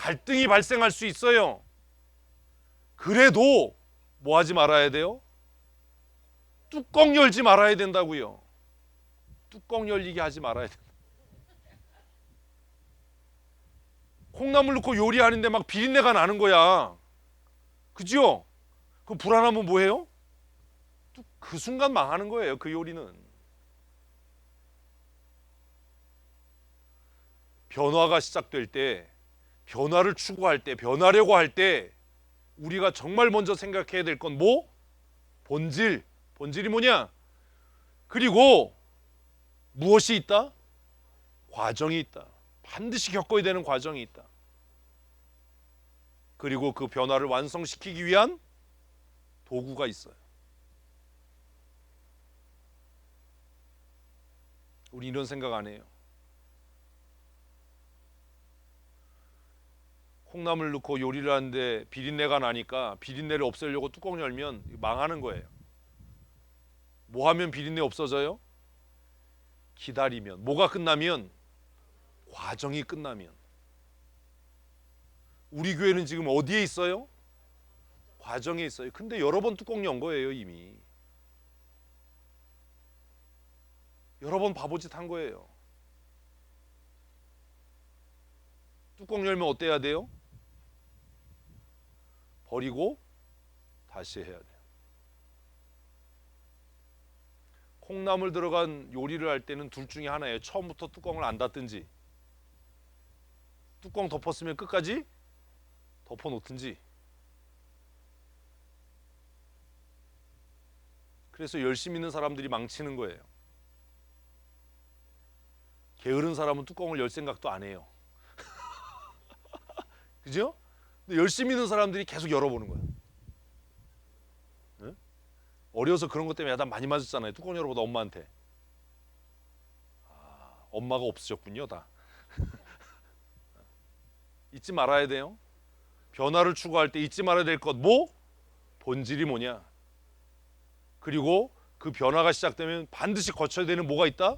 갈등이 발생할 수 있어요. 그래도 뭐 하지 말아야 돼요? 뚜껑 열지 말아야 된다고요. 뚜껑 열리게 하지 말아야 된다. 콩나물 넣고 요리하는데 막 비린내가 나는 거야. 그죠? 그 불안하면 뭐해요? 그 순간 망하는 거예요. 그 요리는. 변화가 시작될 때, 변화를 추구할 때, 변하려고 할 때 우리가 정말 먼저 생각해야 될 건 뭐? 본질. 본질이 뭐냐? 그리고 무엇이 있다? 과정이 있다. 반드시 겪어야 되는 과정이 있다. 그리고 그 변화를 완성시키기 위한 도구가 있어요. 우리 이런 생각 안 해요. 콩나물 넣고 요리를 하는데 비린내가 나니까 비린내를 없애려고 뚜껑 열면 망하는 거예요. 뭐 하면 비린내 없어져요? 기다리면. 뭐가 끝나면? 과정이 끝나면. 우리 교회는 지금 어디에 있어요? 과정에 있어요. 근데 여러 번 뚜껑 연 거예요, 이미. 여러 번 바보짓 한 거예요. 뚜껑 열면 어때야 돼요? 버리고 다시 해야 돼요. 콩나물 들어간 요리를 할 때는 둘 중에 하나예요. 처음부터 뚜껑을 안 닫든지, 뚜껑 덮었으면 끝까지 덮어놓든지. 그래서 열심히 있는 사람들이 망치는 거예요. 게으른 사람은 뚜껑을 열 생각도 안 해요. 그죠? 근데 열심히 있는 사람들이 계속 열어보는 거예요. 네? 어려서 그런 것 때문에 야단 많이 맞았잖아요. 뚜껑 열어보다 엄마한테. 엄마가 없으셨군요, 다. 잊지 말아야 돼요. 변화를 추구할 때 잊지 말아야 될 것 뭐? 본질이 뭐냐? 그리고 그 변화가 시작되면 반드시 거쳐야 되는 뭐가 있다?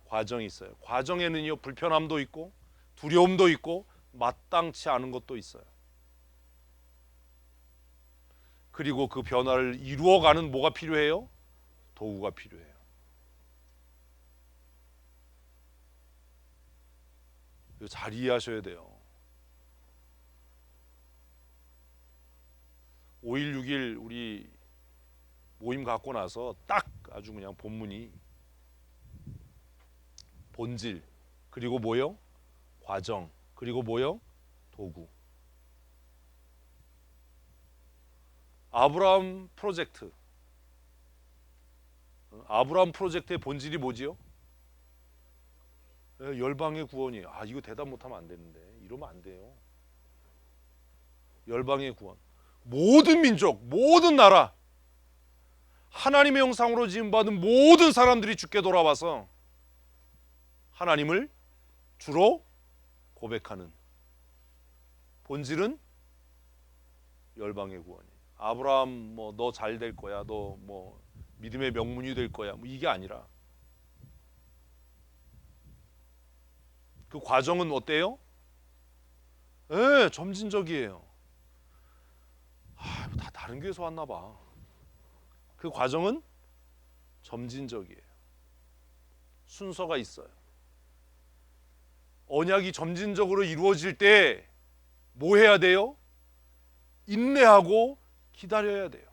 과정이 있어요. 과정에는요, 불편함도 있고 두려움도 있고 마땅치 않은 것도 있어요. 그리고 그 변화를 이루어가는 뭐가 필요해요? 도구가 필요해요. 이거 잘 이해하셔야 돼요. 5일 6일 우리 모임 갖고 나서 딱 아주 그냥 본문이 본질, 그리고 뭐요? 과정, 그리고 뭐요? 도구. 아브라함 프로젝트. 아브라함 프로젝트의 본질이 뭐지요? 열방의 구원이에요. 이거 대답 못하면 안 되는데. 이러면 안 돼요. 열방의 구원. 모든 민족, 모든 나라, 하나님의 형상으로 지음받은 모든 사람들이 주께 돌아와서 하나님을 주로 고백하는 본질은 열방의 구원이에요. 아브라함 뭐 너 잘 될 거야, 너 뭐 믿음의 명문이 될 거야, 뭐 이게 아니라 그 과정은 어때요? 점진적이에요. 다 다른 교회에서 왔나 봐. 그 과정은 점진적이에요. 순서가 있어요. 언약이 점진적으로 이루어질 때 뭐 해야 돼요? 인내하고 기다려야 돼요.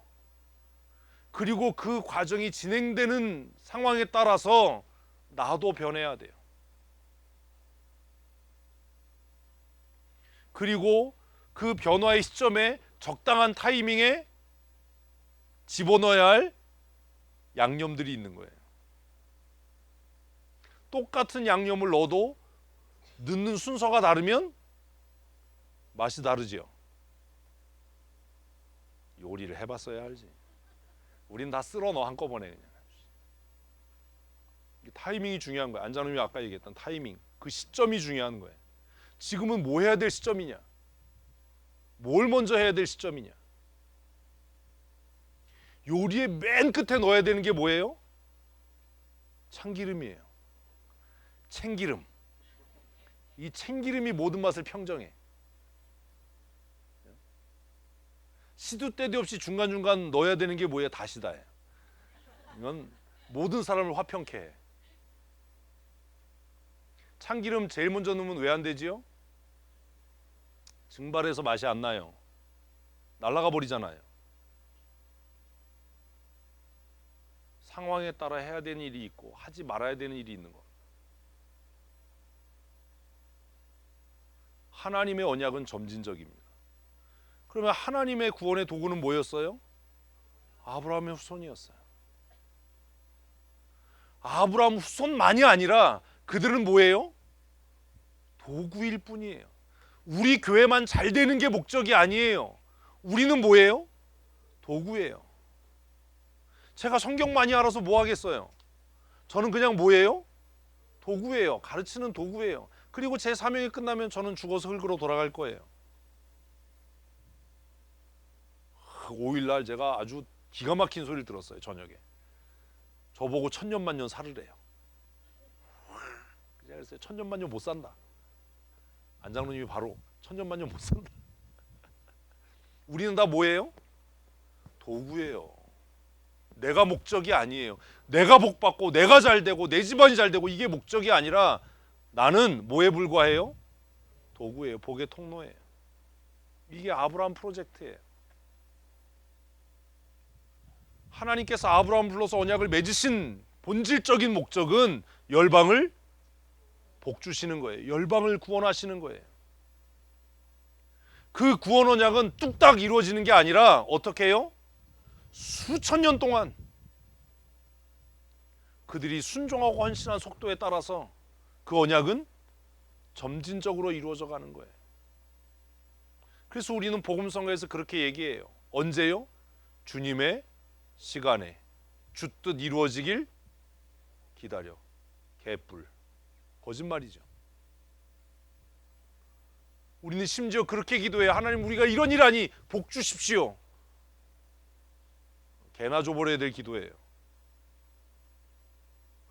그리고 그 과정이 진행되는 상황에 따라서 나도 변해야 돼요. 그리고 그 변화의 시점에 적당한 타이밍에 집어넣어야 할 양념들이 있는 거예요. 똑같은 양념을 넣어도 넣는 순서가 다르면 맛이 다르죠. 요리를 해봤어야 알지. 우린 다 쓸어 넣어 한꺼번에 그냥. 타이밍이 중요한 거야. 안자놈이 아까 얘기했던 타이밍, 그 시점이 중요한 거예요. 지금은 뭐 해야 될 시점이냐? 뭘 먼저 해야 될 시점이냐? 요리의 맨 끝에 넣어야 되는 게 뭐예요? 참기름이에요. 참기름. 이 참기름이 모든 맛을 평정해. 시도 때도 없이 중간중간 넣어야 되는 게 뭐예요? 다시다예요. 이건 모든 사람을 화평케 해. 참기름 제일 먼저 넣으면 왜 안 되지요? 증발해서 맛이 안 나요. 날아가 버리잖아요. 상황에 따라 해야 되는 일이 있고 하지 말아야 되는 일이 있는 거. 하나님의 언약은 점진적입니다. 그러면 하나님의 구원의 도구는 뭐였어요? 아브라함의 후손이었어요. 아브라함 후손만이 아니라 그들은 뭐예요? 도구일 뿐이에요. 우리 교회만 잘 되는 게 목적이 아니에요. 우리는 뭐예요? 도구예요. 제가 성경 많이 알아서 뭐 하겠어요? 저는 그냥 뭐예요? 도구예요. 가르치는 도구예요. 그리고 제 사명이 끝나면 저는 죽어서 흙으로 돌아갈 거예요. 5일날 제가 아주 기가 막힌 소리를 들었어요. 저녁에. 저보고 천년만년 살으래요. 제가 그랬어요. 천년만년 못 산다. 안장로님이 바로 천년만년 못 산다. 우리는 다 뭐예요? 도구예요. 내가 목적이 아니에요. 내가 복받고 내가 잘되고 내 집안이 잘되고 이게 목적이 아니라 나는 뭐에 불과해요? 도구예요. 복의 통로예요. 이게 아브라함 프로젝트예요. 하나님께서 아브라함 불러서 언약을 맺으신 본질적인 목적은 열방을 복주시는 거예요. 열방을 구원하시는 거예요. 그 구원 언약은 뚝딱 이루어지는 게 아니라 어떻게 해요? 수천 년 동안 그들이 순종하고 헌신한 속도에 따라서 그 언약은 점진적으로 이루어져 가는 거예요. 그래서 우리는 복음성가에서 그렇게 얘기해요. 언제요? 주님의 시간에 주 뜻 이루어지길 기다려. 개뿔. 거짓말이죠. 우리는 심지어 그렇게 기도해요. 하나님, 우리가 이런 일 하니 복 주십시오. 개나 줘버려야 될 기도예요.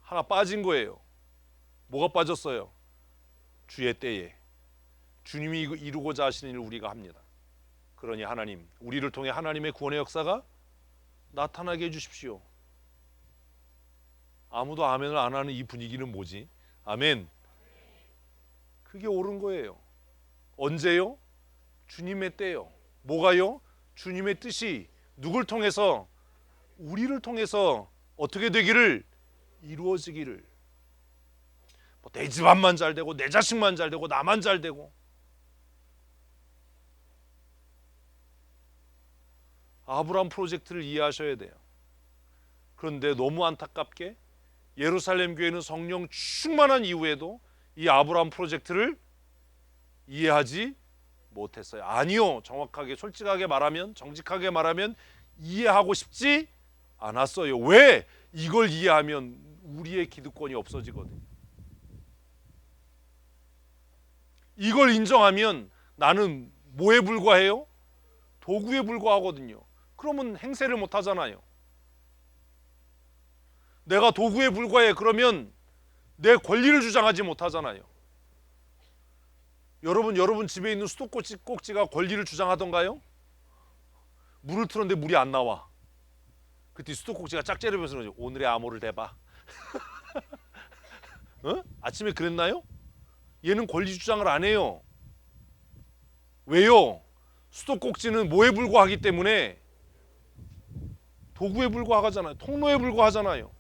하나 빠진 거예요. 뭐가 빠졌어요? 주의 때에 주님이 이루고자 하시는 일을 우리가 합니다. 그러니 하나님, 우리를 통해 하나님의 구원의 역사가 나타나게 해주십시오. 아무도 아멘을 안 하는 이 분위기는 뭐지? 아멘. 그게 옳은 거예요. 언제요? 주님의 때요. 뭐가요? 주님의 뜻이 누굴 통해서? 우리를 통해서 어떻게 되기를? 이루어지기를. 내 집안만 잘 되고 내 자식만 잘 되고 나만 잘 되고. 아브라함 프로젝트를 이해하셔야 돼요. 그런데 너무 안타깝게 예루살렘 교회는 성령 충만한 이후에도 이 아브라함 프로젝트를 이해하지 못했어요. 아니요. 정확하게 솔직하게 말하면, 정직하게 말하면 이해하고 싶지 않았어요. 왜? 이걸 이해하면 우리의 기득권이 없어지거든요. 이걸 인정하면 나는 뭐에 불과해요? 도구에 불과하거든요. 그러면 행세를 못 하잖아요. 내가 도구에 불과해. 그러면 내 권리를 주장하지 못하잖아요. 여러분 집에 있는 수도꼭지가 권리를 주장하던가요? 물을 틀었는데 물이 안 나와. 그때 수도꼭지가 짝째려면서 오늘의 암호를 대봐. 어? 아침에 그랬나요? 얘는 권리 주장을 안 해요. 왜요? 수도꼭지는 뭐에 불과하기 때문에 도구에 불과하잖아요. 통로에 불과하잖아요.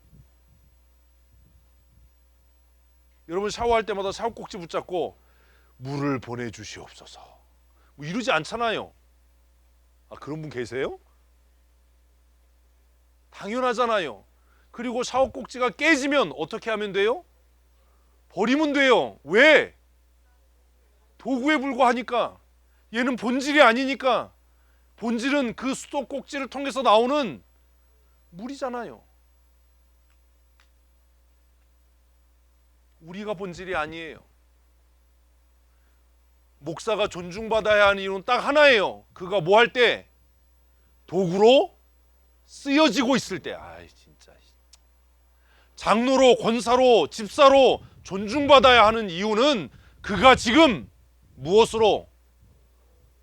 여러분 샤워할 때마다 샤워꼭지 붙잡고 물을 보내주시옵소서 뭐 이러지 않잖아요. 아, 그런 분 계세요? 당연하잖아요. 그리고 샤워꼭지가 깨지면 어떻게 하면 돼요? 버리면 돼요. 왜? 도구에 불과하니까. 얘는 본질이 아니니까. 본질은 그 수도꼭지를 통해서 나오는 물이잖아요. 우리가 본질이 아니에요. 목사가 존중받아야 하는 이유는 딱 하나예요. 그가 뭐 할 때? 도구로 쓰여지고 있을 때. 아이 진짜. 장로로, 권사로, 집사로 존중받아야 하는 이유는 그가 지금 무엇으로?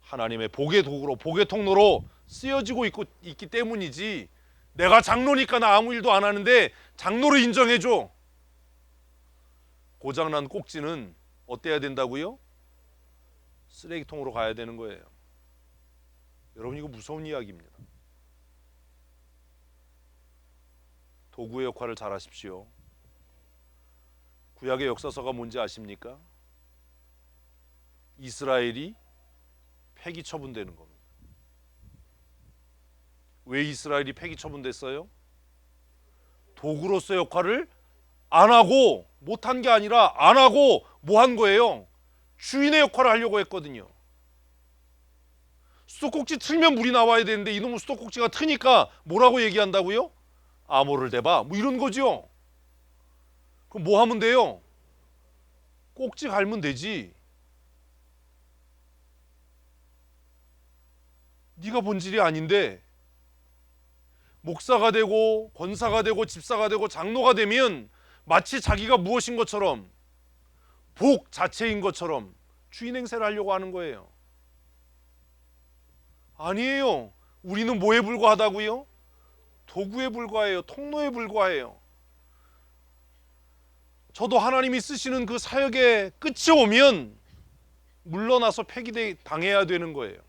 하나님의 복의 도구로, 복의 통로로 쓰여지고 있기 때문이지. 내가 장로니까 나 아무 일도 안 하는데 장로로 인정해줘. 고장난 꼭지는 어때야 된다고요? 쓰레기통으로 가야 되는 거예요. 여러분, 이거 무서운 이야기입니다. 도구의 역할을 잘 하십시오. 구약의 역사서가 뭔지 아십니까? 이스라엘이 폐기 처분되는 겁니다. 왜 이스라엘이 폐기 처분됐어요? 도구로서의 역할을 안 하고, 못한 게 아니라 안 하고 뭐 한 거예요? 주인의 역할을 하려고 했거든요. 수도꼭지 틀면 물이 나와야 되는데 이놈은 수도꼭지가 트니까 뭐라고 얘기한다고요? 암호를 대봐, 뭐 이런 거죠. 그럼 뭐 하면 돼요? 꼭지 갈면 되지. 네가 본질이 아닌데 목사가 되고 권사가 되고 집사가 되고 장로가 되면 마치 자기가 무엇인 것처럼, 복 자체인 것처럼 주인 행세를 하려고 하는 거예요. 아니에요. 우리는 뭐에 불과하다고요? 도구에 불과해요. 통로에 불과해요. 저도 하나님이 쓰시는 그 사역의 끝이 오면 물러나서 폐기당해야 되는 거예요.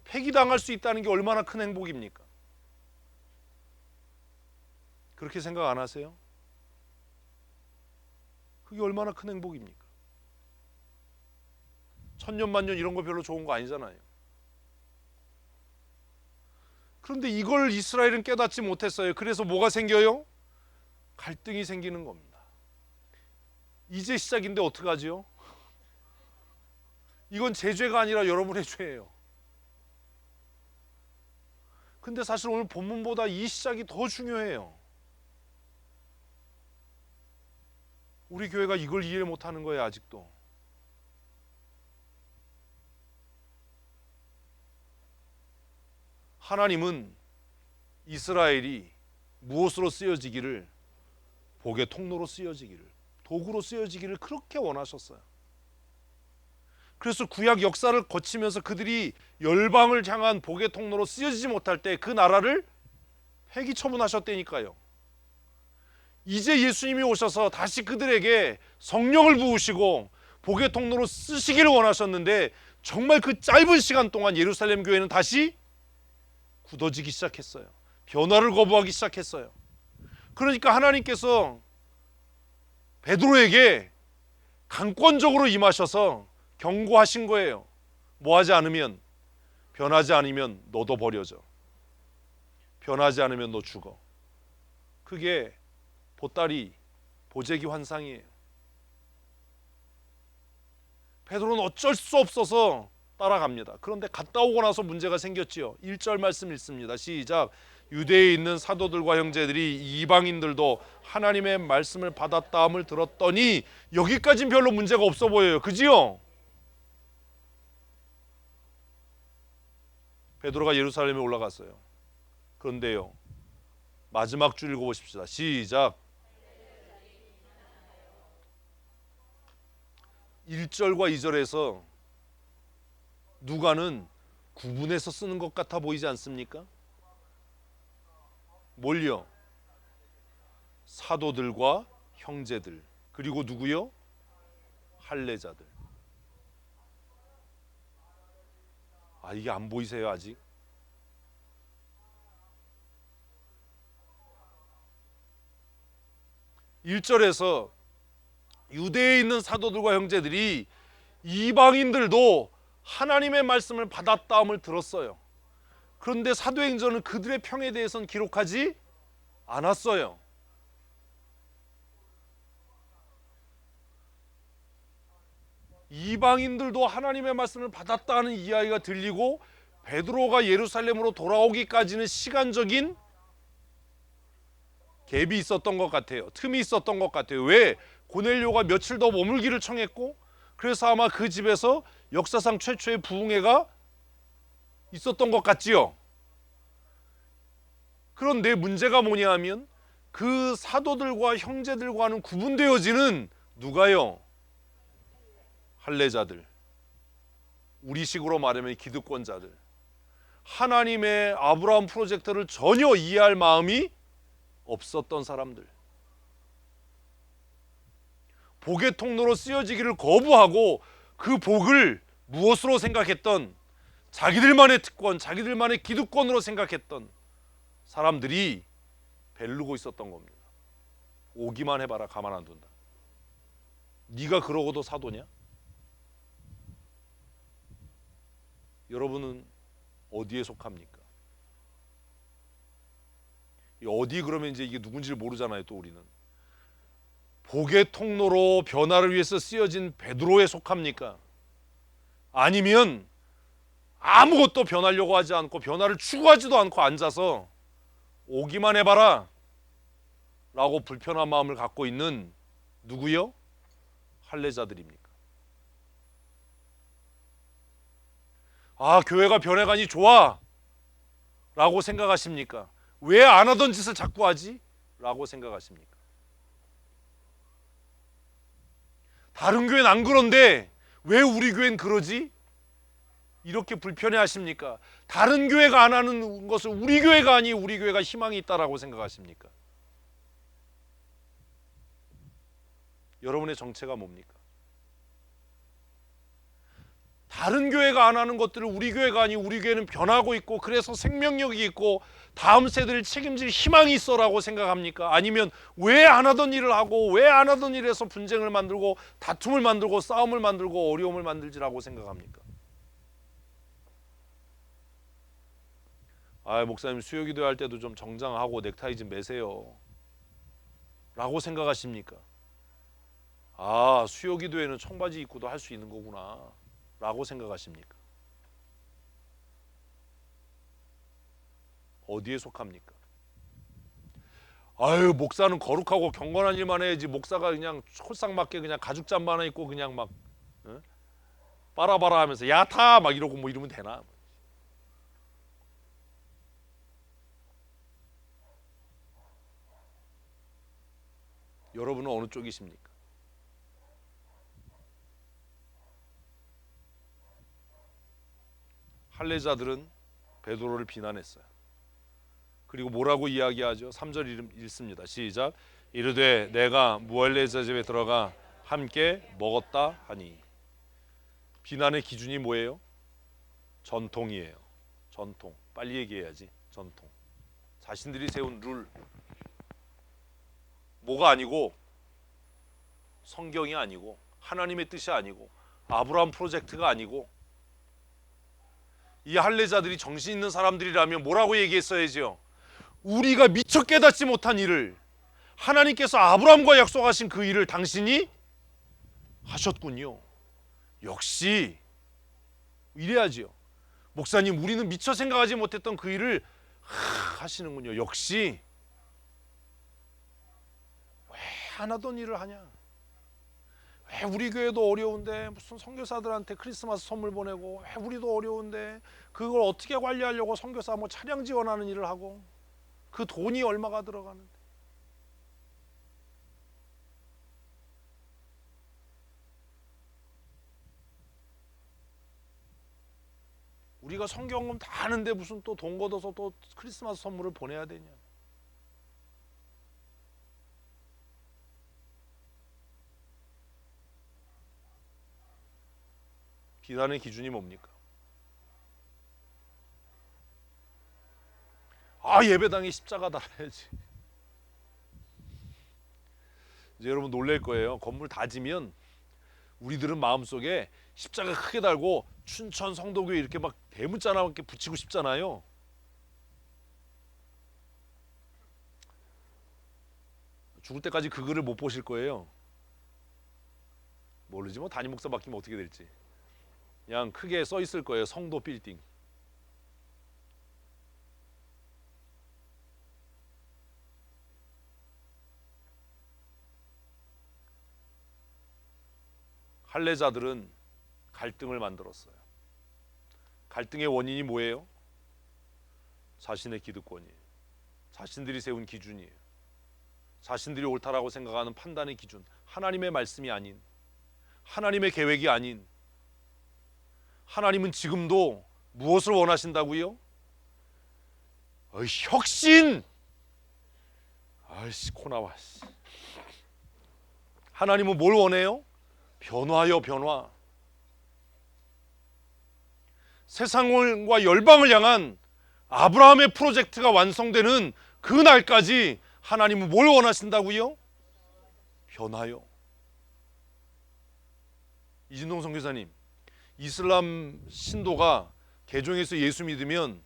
폐기당할 수 있다는 게 얼마나 큰 행복입니까? 그렇게 생각 안 하세요? 그게 얼마나 큰 행복입니까? 천년만년 이런 거 별로 좋은 거 아니잖아요. 그런데 이걸 이스라엘은 깨닫지 못했어요. 그래서 뭐가 생겨요? 갈등이 생기는 겁니다. 이제 시작인데 어떡하지요? 이건 제 죄가 아니라 여러분의 죄예요. 근데 사실 오늘 본문보다 이 시작이 더 중요해요. 우리 교회가 이걸 이해 못하는 거예요, 아직도. 하나님은 이스라엘이 무엇으로 쓰여지기를, 복의 통로로 쓰여지기를, 도구로 쓰여지기를 그렇게 원하셨어요. 그래서 구약 역사를 거치면서 그들이 열방을 향한 복의 통로로 쓰여지지 못할 때 그 나라를 폐기 처분하셨다니까요. 이제 예수님이 오셔서 다시 그들에게 성령을 부으시고 복의 통로로 쓰시기를 원하셨는데 정말 그 짧은 시간 동안 예루살렘 교회는 다시 굳어지기 시작했어요. 변화를 거부하기 시작했어요. 그러니까 하나님께서 베드로에게 강권적으로 임하셔서 경고하신 거예요. 뭐 하지 않으면, 변하지 않으면 너도 버려져. 변하지 않으면 너 죽어. 그게 보따리, 보재기 환상이에요. 베드로는 어쩔 수 없어서 따라갑니다. 그런데 갔다 오고 나서 문제가 생겼지요. 1절 말씀 읽습니다. 시작. 유대에 있는 사도들과 형제들이 이방인들도 하나님의 말씀을 받았다함을 들었더니, 여기까지는 별로 문제가 없어 보여요. 그지요? 베드로가 예루살렘에 올라갔어요. 그런데요, 마지막 줄 읽어보십시다. 시작. 1절과 2절에서 누가는 구분해서 쓰는 것 같아 보이지 않습니까? 뭘요? 사도들과 형제들, 그리고 누구요? 할례자들. 아, 이게 안 보이세요 아직? (1절에서) 유대에 있는 사도들과 형제들이 이방인들도 하나님의 말씀을 받았다함을 들었어요. 그런데 사도행전은 그들의 평에 대해서는 기록하지 않았어요. 이방인들도 하나님의 말씀을 받았다는 이야기가 들리고 베드로가 예루살렘으로 돌아오기까지는 시간적인 갭이 있었던 것 같아요. 틈이 있었던 것 같아요. 왜? 고넬료가 며칠 더 머물기를 청했고, 그래서 아마 그 집에서 역사상 최초의 부흥회가 있었던 것 같지요. 그런데 문제가 뭐냐 하면 그 사도들과 형제들과는 구분되어지는 누가요? 할례자들. 우리식으로 말하면 기득권자들. 하나님의 아브라함 프로젝트를 전혀 이해할 마음이 없었던 사람들, 복의 통로로 쓰여지기를 거부하고 그 복을 무엇으로 생각했던, 자기들만의 특권, 자기들만의 기득권으로 생각했던 사람들이 벨르고 있었던 겁니다. 오기만 해봐라, 가만 안 둔다. 네가 그러고도 사도냐? 여러분은 어디에 속합니까? 어디 그러면 이제 이게 누군지를 모르잖아요. 또 우리는 복의 통로로 변화를 위해서 쓰여진 베드로에 속합니까? 아니면 아무것도 변하려고 하지 않고 변화를 추구하지도 않고 앉아서 오기만 해봐라 라고 불편한 마음을 갖고 있는 누구요? 할례자들입니까? 아, 교회가 변해가니 좋아 라고 생각하십니까? 왜 안 하던 짓을 자꾸 하지? 라고 생각하십니까? 다른 교회는 안 그런데 왜 우리 교회는 그러지? 이렇게 불편해 하십니까? 다른 교회가 안 하는 것을 우리 교회가 아니 우리 교회가 희망이 있다라고 생각하십니까? 여러분의 정체가 뭡니까? 다른 교회가 안 하는 것들을 우리 교회가 아니 우리 교회는 변하고 있고 그래서 생명력이 있고 다음 세대를 책임질 희망이 있어라고 생각합니까? 아니면 왜 안 하던 일을 하고 왜 안 하던 일에서 분쟁을 만들고 다툼을 만들고 싸움을 만들고 어려움을 만들지라고 생각합니까? 아, 목사님 수요기도 할 때도 좀 정장하고 넥타이 좀 매세요 라고 생각하십니까? 아, 수요기도에는 청바지 입고도 할 수 있는 거구나 라고 생각하십니까? 어디에 속합니까? 아유, 목사는 거룩하고 경건한 일만 해야지 목사가 그냥 홀싹맞게 그냥 가죽 잠바 하나 입고 그냥 막 빠라바라 하면서 야타 막 이러고 뭐 이러면 되나? 여러분은 어느 쪽이십니까? 할례자들은 베드로를 비난했어요. 그리고 뭐라고 이야기하죠? 3절 읽습니다. 시작. 이르되 내가 무할례자 집에 들어가 함께 먹었다 하니. 비난의 기준이 뭐예요? 전통이에요. 전통. 빨리 얘기해야지. 전통. 자신들이 세운 룰. 뭐가 아니고 성경이 아니고 하나님의 뜻이 아니고 아브라함 프로젝트가 아니고 이 할례자들이 정신 있는 사람들이라면 뭐라고 얘기했어야지요? 우리가 미처 깨닫지 못한 일을 하나님께서 아브라함과 약속하신 그 일을 당신이 하셨군요. 역시 이래야지요. 목사님, 우리는 미처 생각하지 못했던 그 일을 하시는군요. 역시. 왜 안 하던 일을 하냐? 왜 우리 교회도 어려운데 무슨 선교사들한테 크리스마스 선물 보내고, 왜 우리도 어려운데 그걸 어떻게 관리하려고 선교사 뭐 차량 지원하는 일을 하고, 그 돈이 얼마가 들어가는데. 우리가 성경금 다 아는데 무슨 또 돈 걷어서 또 크리스마스 선물을 보내야 되냐? 비난의 기준이 뭡니까? 아, 예배당에 십자가 달아야지. 이제 여러분 놀랄 거예요. 건물 다 지면 우리들은 마음속에 십자가 크게 달고 춘천 성도교회 이렇게 막 대문자나 이렇게 붙이고 싶잖아요. 죽을 때까지 그 글을 못 보실 거예요. 모르지 뭐 담임 목사 바뀌면 어떻게 될지. 그냥 크게 써 있을 거예요. 성도 빌딩. 할례자들은 갈등을 만들었어요. 갈등의 원인이 뭐예요? 자신의 기득권이에요. 자신들이 세운 기준이에요. 자신들이 옳다라고 생각하는 판단의 기준, 하나님의 말씀이 아닌, 하나님의 계획이 아닌. 하나님은 지금도 무엇을 원하신다고요? 어이, 혁신. 아이씨, 코 나와. 하나님은 뭘 원해요? 변화요, 변화. 세상과 열방을 향한 아브라함의 프로젝트가 완성되는 그 날까지 하나님은 뭘 원하신다고요? 변화요. 이진동 선교사님, 이슬람 신도가 개종해서 예수 믿으면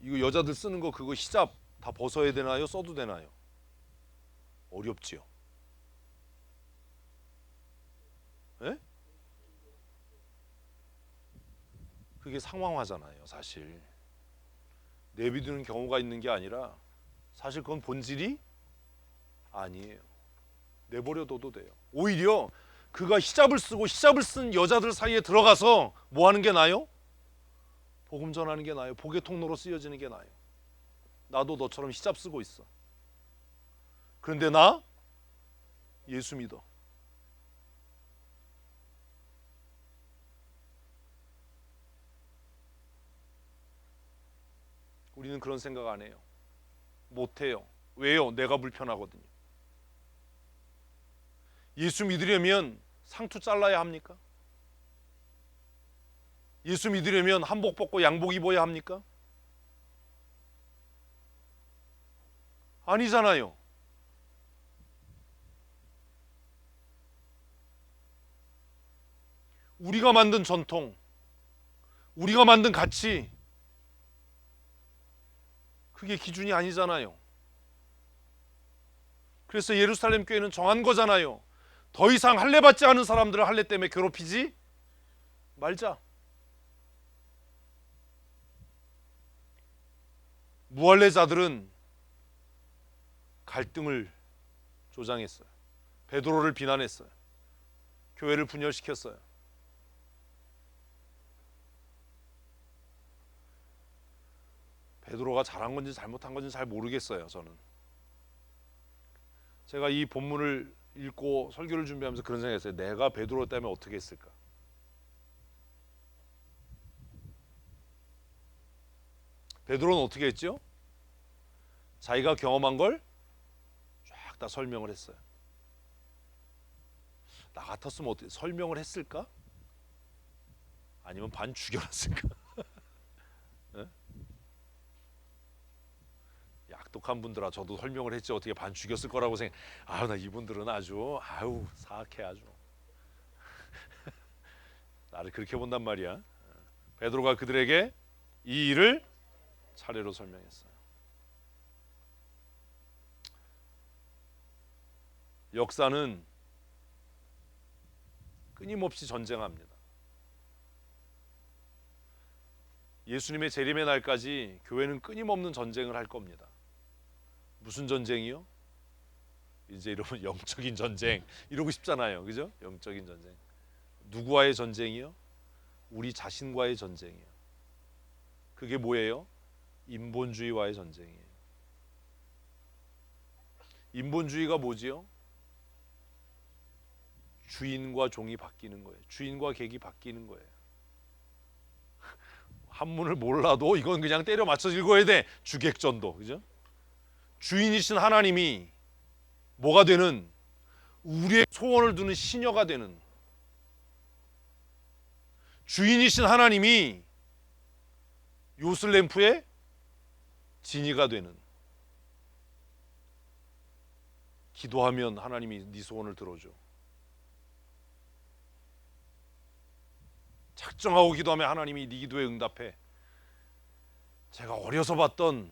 이거 여자들 쓰는 거 그거 히잡 다 벗어야 되나요? 써도 되나요? 어렵지요. 예? 그게 상황화잖아요, 사실. 내비두는 경우가 있는 게 아니라 사실 그건 본질이 아니에요. 내버려둬도 돼요. 오히려 그가 히잡을 쓰고 히잡을 쓴 여자들 사이에 들어가서 뭐 하는 게 나아요? 복음 전하는 게 나아요. 복의 통로로 쓰여지는 게 나아요. 나도 너처럼 히잡 쓰고 있어. 그런데 나 예수 믿어. 우리는 그런 생각 안 해요. 못 해요. 왜요? 내가 불편하거든요. 예수 믿으려면 상투 잘라야 합니까? 예수 믿으려면 한복 벗고 양복 입어야 합니까? 아니잖아요. 우리가 만든 전통, 우리가 만든 가치, 그게 기준이 아니잖아요. 그래서 예루살렘 교회는 정한 거잖아요. 더 이상 할례 받지 않은 사람들을 할례 때문에 괴롭히지 말자. 무할례자들은 갈등을 조장했어요. 베드로를 비난했어요. 교회를 분열시켰어요. 베드로가 잘한 건지 잘못한 건지 잘 모르겠어요. 저는 제가 이 본문을 읽고 설교를 준비하면서 그런 생각했어요. 내가 베드로 때문에 어떻게 했을까? 베드로는 어떻게 했죠? 자기가 경험한 걸 쫙 다 설명을 했어요. 나 같았으면 어떻게 설명을 했을까? 아니면 반 죽여놨을까? 네? 약독한 분들아, 저도 설명을 했지 어떻게 반 죽였을 거라고 생각. 아우, 나 이분들은 아주 사악해 아주. 나를 그렇게 본단 말이야. 베드로가 그들에게 이 일을 차례로 설명했어요. 역사는 끊임없이 전쟁합니다. 예수님의 재림의 날까지 교회는 끊임없는 전쟁을 할 겁니다. 무슨 전쟁이요? 이제 이러면 영적인 전쟁 이러고 싶잖아요. 그죠? 영적인 전쟁. 누구와의 전쟁이요? 우리 자신과의 전쟁이에요. 그게 뭐예요? 인본주의와의 전쟁이에요. 인본주의가 뭐지요? 주인과 종이 바뀌는 거예요. 주인과 객이 바뀌는 거예요. 한문을 몰라도 이건 그냥 때려 맞춰 읽어야 돼. 주객전도. 그죠? 주인이신 하나님이 뭐가 되는, 우리의 소원을 두는 시녀가 되는, 주인이신 하나님이 요슬램프의 진이가 되는, 기도하면 하나님이 네 소원을 들어줘. 작정하고 기도하면 하나님이 네 기도에 응답해. 제가 어려서 봤던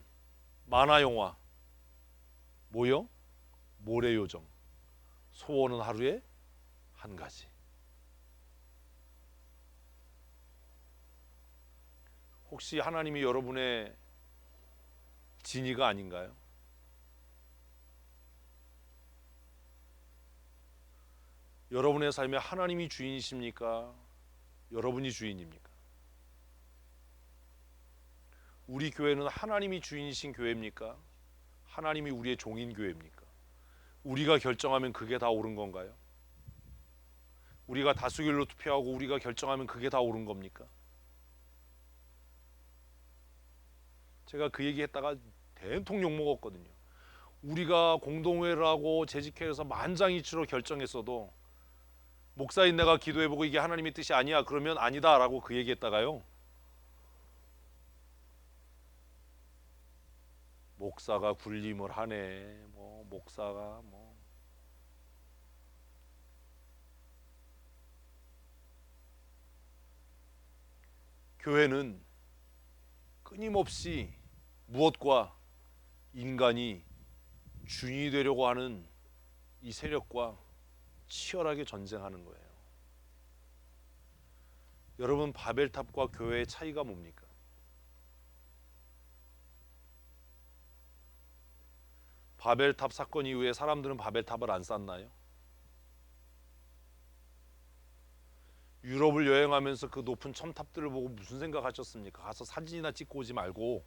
만화 영화 뭐요? 모래요정. 소원은 하루에 한 가지. 혹시 하나님이 여러분의 진이가 아닌가요? 여러분의 삶에 하나님이 주인이십니까? 여러분이 주인입니까? 우리 교회는 하나님이 주인이신 교회입니까? 하나님이 우리의 종인 교회입니까? 우리가 결정하면 그게 다 옳은 건가요? 우리가 다수결로 투표하고 우리가 결정하면 그게 다 옳은 겁니까? 제가 그 얘기했다가 대통령 욕 먹었거든요. 우리가 공동회를 하고 재직회에서 만장일치로 결정했어도 목사인 내가 기도해보고 이게 하나님의 뜻이 아니야 그러면 아니다라고 그 얘기했다가요, 목사가 군림을 하네, 뭐 목사가 뭐 교회는 끊임없이 무엇과 인간이 주인이 되려고 하는 이 세력과 치열하게 전쟁하는 거예요. 여러분, 바벨탑과 교회의 차이가 뭡니까? 바벨탑 사건 이후에 사람들은 바벨탑을 안 쌓나요? 유럽을 여행하면서 그 높은 첨탑들을 보고 무슨 생각하셨습니까? 가서 사진이나 찍고 오지 말고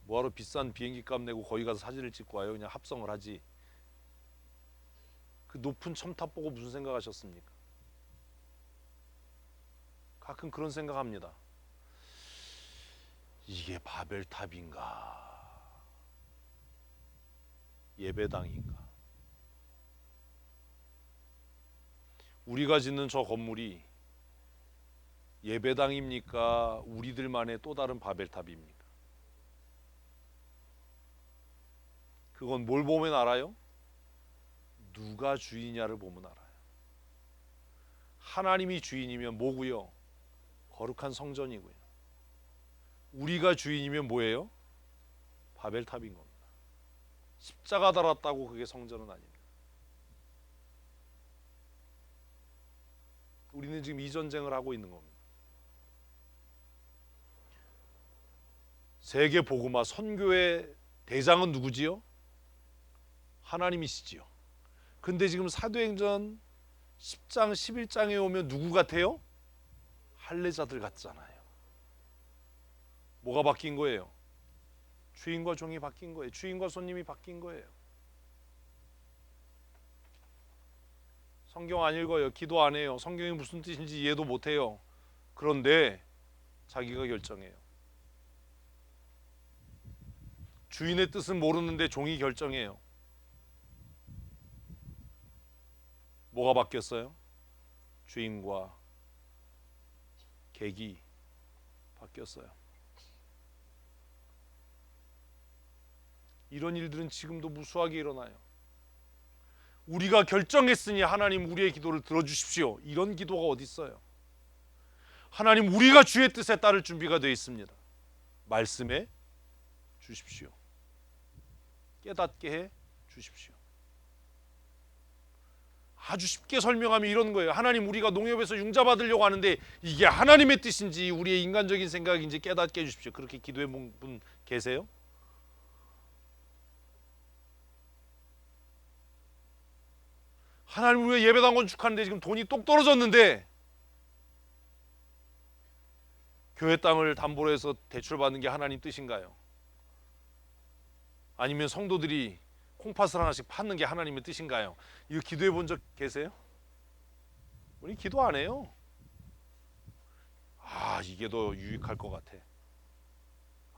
뭐하러 비싼 비행기 값 내고 거기 가서 사진을 찍고 와요? 그냥 합성을 하지. 그 높은 첨탑 보고 무슨 생각하셨습니까? 가끔 그런 생각합니다. 이게 바벨탑인가? 예배당인가? 우리가 짓는 저 건물이 예배당입니까? 우리들만의 또 다른 바벨탑입니까? 그건 뭘 보면 알아요? 누가 주인이냐를 보면 알아요. 하나님이 주인이면 뭐고요? 거룩한 성전이고요. 우리가 주인이면 뭐예요? 바벨탑인 겁니다. 십자가 달았다고 그게 성전은 아닙니다. 우리는 지금 이 전쟁을 하고 있는 겁니다. 세계 복음화 선교의 대장은 누구지요? 하나님이시지요. 근데 지금 사도행전 10장 11장에 오면 누구 같아요? 할례자들 같잖아요. 뭐가 바뀐 거예요? 주인과 종이 바뀐 거예요. 주인과 손님이 바뀐 거예요. 성경 안 읽어요. 기도 안 해요. 성경이 무슨 뜻인지 이해도 못 해요. 그런데 자기가 결정해요. 주인의 뜻은 모르는데 종이 결정해요. 뭐가 바뀌었어요? 주인과 객이 바뀌었어요. 이런 일들은 지금도 무수하게 일어나요. 우리가 결정했으니 하나님 우리의 기도를 들어주십시오. 이런 기도가 어디 있어요? 하나님 우리가 주의 뜻에 따를 준비가 되어 있습니다. 말씀해 주십시오. 깨닫게 해 주십시오. 아주 쉽게 설명하면 이런 거예요. 하나님 우리가 농협에서 융자 받으려고 하는데 이게 하나님의 뜻인지 우리의 인간적인 생각인지 깨닫게 해주십시오. 그렇게 기도해 본 분 계세요? 하나님 우리가 예배당 건축하는데 지금 돈이 똑 떨어졌는데 교회 땅을 담보로 해서 대출받는 게 하나님 뜻인가요? 아니면 성도들이 콩팥을 하나씩 팠는 게 하나님의 뜻인가요? 이거 기도해 본 적 계세요? 우리 기도 안 해요. 아 이게 더 유익할 것 같아.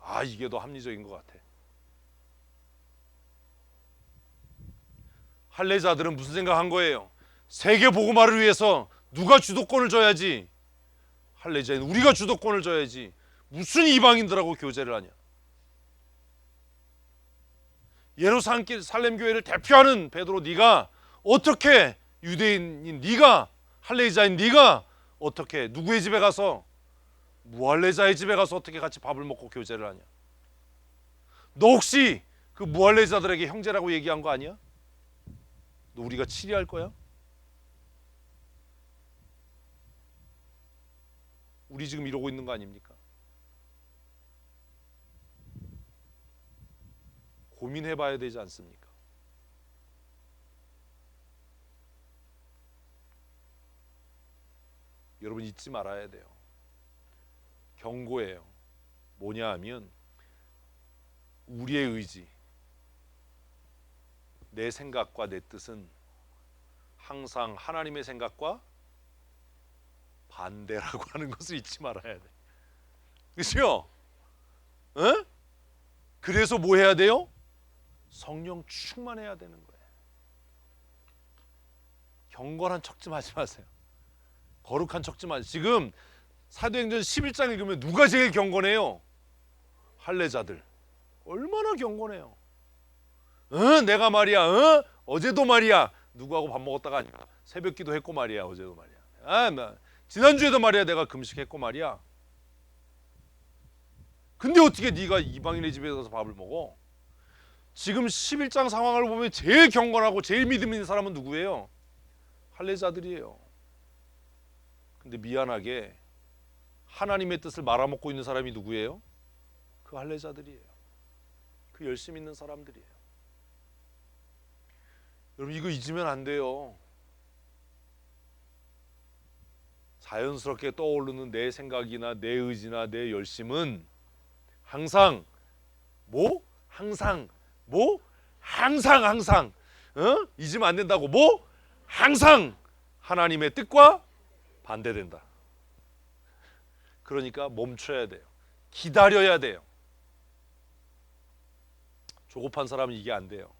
아 이게 더 합리적인 것 같아. 할례자들은 무슨 생각한 거예요? 세계 복음화를 위해서 누가 주도권을 줘야지. 할례자는 우리가 주도권을 줘야지. 무슨 이방인들하고 교제를 하냐. 예루살렘 교회를 대표하는 베드로 네가 어떻게 유대인인 네가 할례자인 네가 어떻게 누구의 집에 가서 무할례자의 집에 가서 어떻게 같이 밥을 먹고 교제를 하냐. 너 혹시 그 무할례자들에게 형제라고 얘기한 거 아니야? 너 우리가 치리할 거야? 우리 지금 이러고 있는 거 아닙니까? 고민해 봐야 되지 않습니까? 여러분 잊지 말아야 돼요. 경고예요. 뭐냐 하면 우리의 의지, 내 생각과 내 뜻은 항상 하나님의 생각과 반대라고 하는 것을 잊지 말아야 돼. 그렇죠? 어? 그래서 뭐 해야 돼요? 성령 충만해야 되는 거예요. 경건한 척 좀 하지 마세요. 거룩한 척 좀 하세요. 지금 사도행전 11장 읽으면 누가 제일 경건해요? 할례자들. 얼마나 경건해요. 내가 말이야, 어제도 말이야, 누구하고 밥 먹었다가 아니야, 새벽 기도했고 말이야, 어제도 말이야, 나 지난주에도 말이야, 내가 금식했고 말이야. 근데 어떻게 네가 이방인의 집에 가서 밥을 먹어? 지금 11장 상황을 보면 제일 경건하고 제일 믿음 있는 사람은 누구예요? 할례자들이에요. 근데 미안하게 하나님의 뜻을 말아먹고 있는 사람이 누구예요? 그 할례자들이에요. 그 열심 있는 사람들이에요. 여러분 이거 잊으면 안 돼요. 자연스럽게 떠오르는 내 생각이나 내 의지나 내 열심은 항상 항상 잊으면 안 된다고. 항상 하나님의 뜻과 반대된다. 그러니까 멈춰야 돼요. 기다려야 돼요. 조급한 사람은 이게 안 돼요.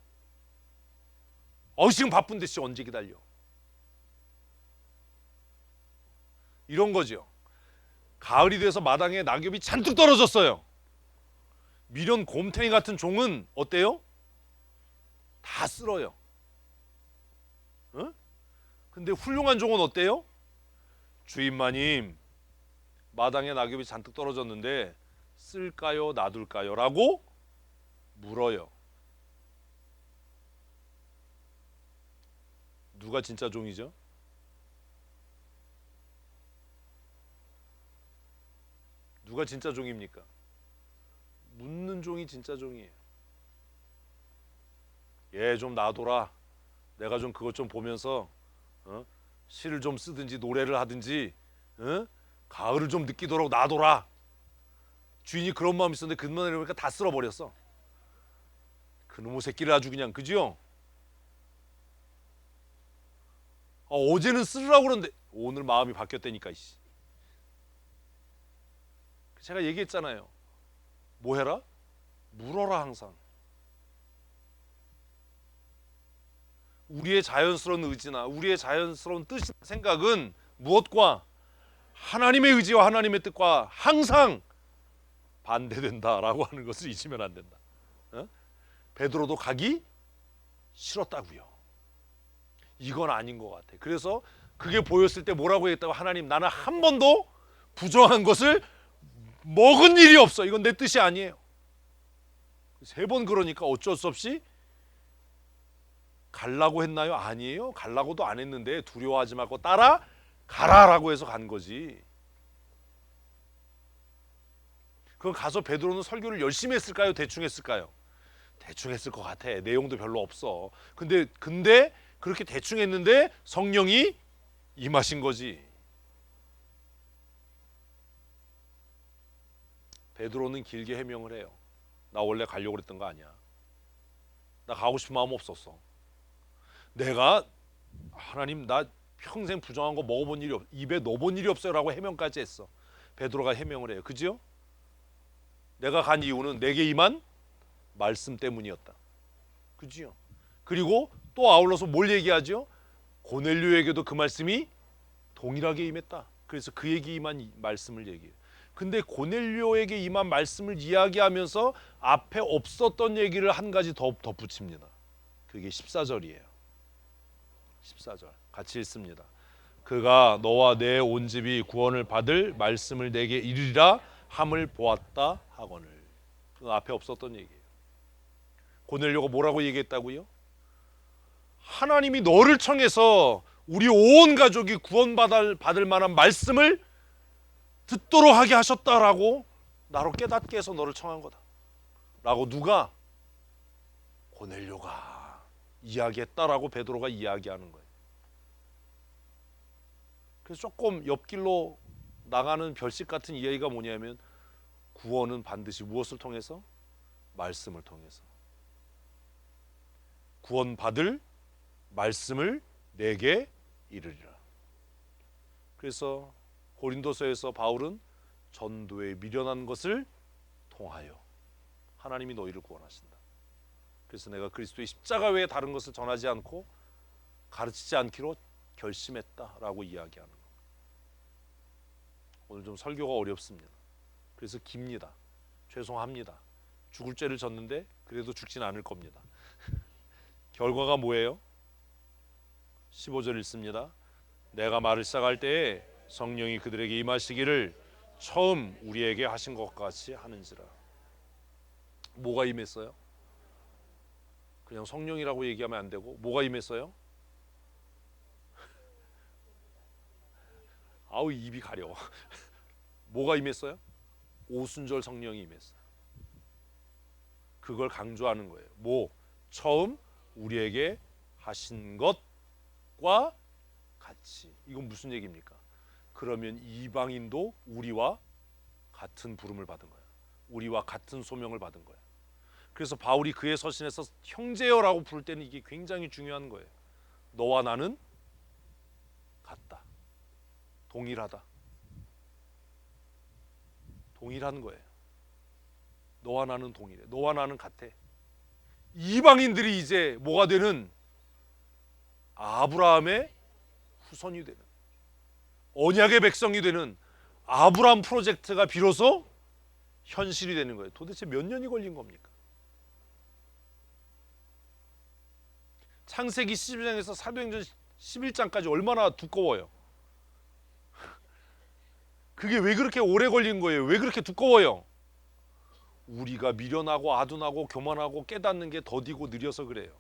지금 바쁜데 언제 기다려? 이런 거죠. 가을이 돼서 마당에 낙엽이 잔뜩 떨어졌어요. 미련 곰탱이 같은 종은 어때요? 다 쓸어요. 근데 훌륭한 종은 어때요? 주인 마님, 마당에 낙엽이 잔뜩 떨어졌는데 쓸까요 놔둘까요? 라고 물어요. 누가 진짜 종이죠? 누가 진짜 종입니까? 묻는 종이 진짜 종이에요. 얘 좀 놔둬라. 내가 좀 그것 좀 보면서 시를 좀 쓰든지 노래를 하든지 가을을 좀 느끼도록 놔둬라. 주인이 그런 마음이 있었는데 그만 이러니까 다 쓸어버렸어. 그놈의 새끼를 아주 그냥, 그지요? 어제는 쓰려고 그러는데 오늘 마음이 바뀌었다니까. 제가 얘기했잖아요. 뭐 해라? 물어라. 항상 우리의 자연스러운 의지나 우리의 자연스러운 뜻이나 생각은 무엇과 하나님의 의지와 하나님의 뜻과 항상 반대된다라고 하는 것을 잊으면 안 된다. 베드로도 가기 싫었다고요. 이건 아닌 것 같아. 그래서 그게 보였을 때 뭐라고 했다고? 하나님, 나는 한 번도 부정한 것을 먹은 일이 없어. 이건 내 뜻이 아니에요. 3번 그러니까 어쩔 수 없이 갈라고 했나요? 아니에요. 갈라고도 안 했는데 두려워하지 말고 따라가라라고 해서 간 거지. 그럼 가서 베드로는 설교를 열심히 했을까요? 대충 했을까요? 대충 했을 것 같아. 내용도 별로 없어. 근데 그렇게 대충 했는데 성령이 임하신 거지. 베드로는 길게 해명을 해요. 나 원래 가려고 그랬던 거 아니야. 나 가고 싶은 마음 없었어. 내가 하나님, 나 평생 부정한 거 먹어본 일이 입에 넣어본 일이 없어요 라고 해명까지 했어. 베드로가 해명을 해요. 그죠? 내가 간 이유는 내게 임한 말씀 때문이었다. 그죠? 그리고 또 아울러서 뭘 얘기하죠? 고넬료에게도 그 말씀이 동일하게 임했다. 그래서 그에게 임한 말씀을 얘기해요. 근데 고넬료에게 임한 말씀을 이야기하면서 앞에 없었던 얘기를 한 가지 더 덧붙입니다. 그게 14절이에요. 14절 같이 읽습니다. 그가 너와 내 온 집이 구원을 받을 말씀을 내게 이르리라 함을 보았다 하거늘. 그 앞에 없었던 얘기예요. 고넬료가 뭐라고 얘기했다고요? 하나님이 너를 청해서 우리 온 가족이 구원받을 만한 말씀을 듣도록 하게 하셨다라고, 나로 깨닫게 해서 너를 청한 거다 라고 누가? 고넬료가 이야기했다라고 베드로가 이야기하는 거예요. 그래서 조금 옆길로 나가는 별식 같은 이야기가 뭐냐면, 구원은 반드시 무엇을 통해서? 말씀을 통해서. 구원받을 말씀을 내게 이르리라. 그래서 고린도서에서 바울은 전도에 미련한 것을 통하여 하나님이 너희를 구원하신다. 그래서 내가 그리스도의 십자가 외에 다른 것을 전하지 않고 가르치지 않기로 결심했다라고 이야기하는 겁니다. 오늘 좀 설교가 어렵습니다. 그래서 깁니다. 죄송합니다. 죽을 죄를 졌는데 그래도 죽진 않을 겁니다. 결과가 뭐예요? 15절 읽습니다. 내가 말을 시작할 때에 성령이 그들에게 임하시기를 처음 우리에게 하신 것 같이 하는지라. 뭐가 임했어요? 그냥 성령이라고 얘기하면 안 되고 뭐가 임했어요? 아우 입이 가려워. 뭐가 임했어요? 오순절 성령이 임했어요. 그걸 강조하는 거예요. 뭐? 처음 우리에게 하신 것과 같이. 이건 무슨 얘기입니까? 그러면 이방인도 우리와 같은 부름을 받은 거야. 우리와 같은 소명을 받은 거야. 그래서 바울이 그의 서신에서 형제여라고 부를 때는 이게 굉장히 중요한 거예요. 너와 나는 같다. 동일하다. 동일한 거예요. 너와 나는 동일해. 너와 나는 같아. 이방인들이 이제 뭐가 되는? 아브라함의 후손이 되는, 언약의 백성이 되는 아브라함 프로젝트가 비로소 현실이 되는 거예요. 도대체 몇 년이 걸린 겁니까? 창세기 12장에서 사도행전 11장까지 얼마나 두꺼워요. 그게 왜 그렇게 오래 걸린 거예요? 왜 그렇게 두꺼워요? 우리가 미련하고 아둔하고 교만하고 깨닫는 게 더디고 느려서 그래요.